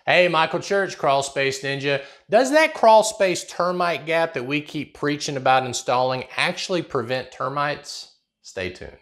Hey, Michael Church, Crawl Space Ninja. Does that crawl space termite gap that we keep preaching about installing actually prevent termites? Stay tuned.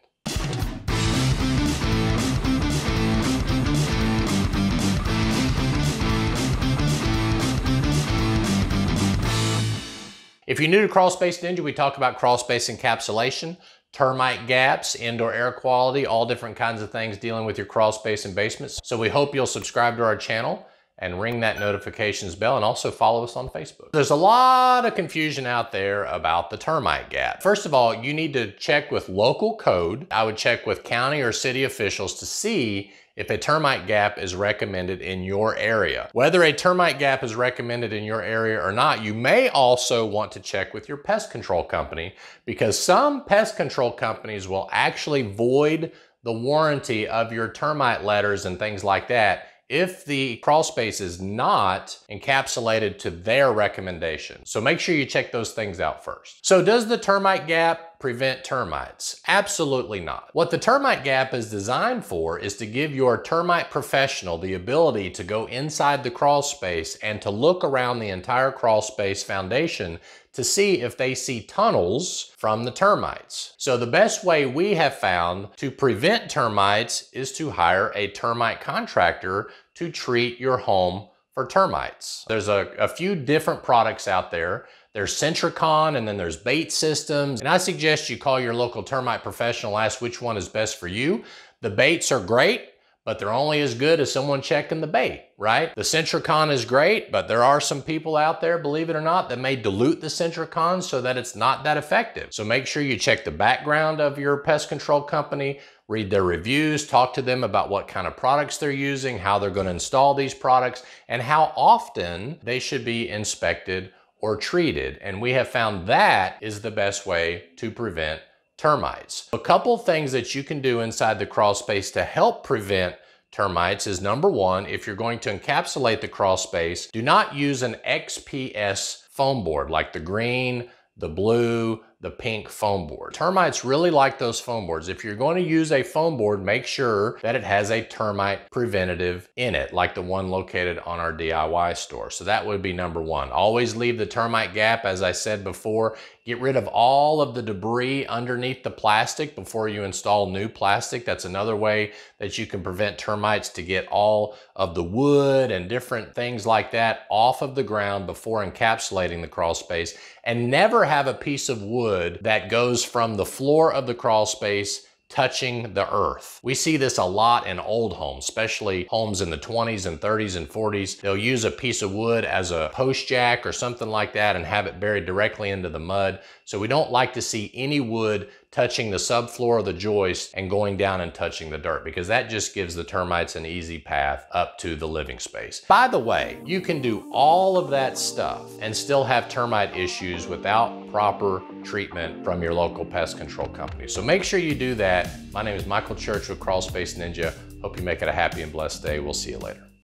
If you're new to Crawl Space Ninja, we talk about crawl space encapsulation, termite gaps, indoor air quality, all different kinds of things dealing with your crawl space and basements. So we hope you'll subscribe to our channel and ring that notifications bell, and also follow us on Facebook. There's a lot of confusion out there about the termite gap. First of all, you need to check with local code. I would check with county or city officials to see if a termite gap is recommended in your area. Whether a termite gap is recommended in your area or not, you may also want to check with your pest control company, because some pest control companies will actually void the warranty of your termite letters and things like that if the crawl space is not encapsulated to their recommendation. So make sure you check those things out first. So does the termite gap prevent termites? Absolutely not. What the termite gap is designed for is to give your termite professional the ability to go inside the crawl space and to look around the entire crawl space foundation to see if they see tunnels from the termites. So the best way we have found to prevent termites is to hire a termite contractor to treat your home for termites. There's a few different products out there. There's Centricon, and then there's bait systems. And I suggest you call your local termite professional, ask which one is best for you. The baits are great, but they're only as good as someone checking the bait, right? The Centricon is great, but there are some people out there, believe it or not, that may dilute the Centricon so that it's not that effective. So make sure you check the background of your pest control company, read their reviews, talk to them about what kind of products they're using, how they're going to install these products, and how often they should be inspected or treated. And we have found that is the best way to prevent termites. A couple things that you can do inside the crawl space to help prevent termites is, number one, if you're going to encapsulate the crawl space, do not use an XPS foam board like the green, the blue, the pink foam board. Termites really like those foam boards. If you're going to use a foam board, make sure that it has a termite preventative in it, like the one located on our DIY store. So that would be number one. Always leave the termite gap, as I said before. Get rid of all of the debris underneath the plastic before you install new plastic. That's another way that you can prevent termites, to get all of the wood and different things like that off of the ground before encapsulating the crawl space. And never have a piece of wood that goes from the floor of the crawl space touching the earth. We see this a lot in old homes, especially homes in the 20s and 30s and 40s. They'll use a piece of wood as a post jack or something like that and have it buried directly into the mud. So we don't like to see any wood touching the subfloor of the joist and going down and touching the dirt, because that just gives the termites an easy path up to the living space. By the way, you can do all of that stuff and still have termite issues without proper treatment from your local pest control company. So make sure you do that. My name is Michael Church with Crawl Space Ninja. Hope you make it a happy and blessed day. We'll see you later.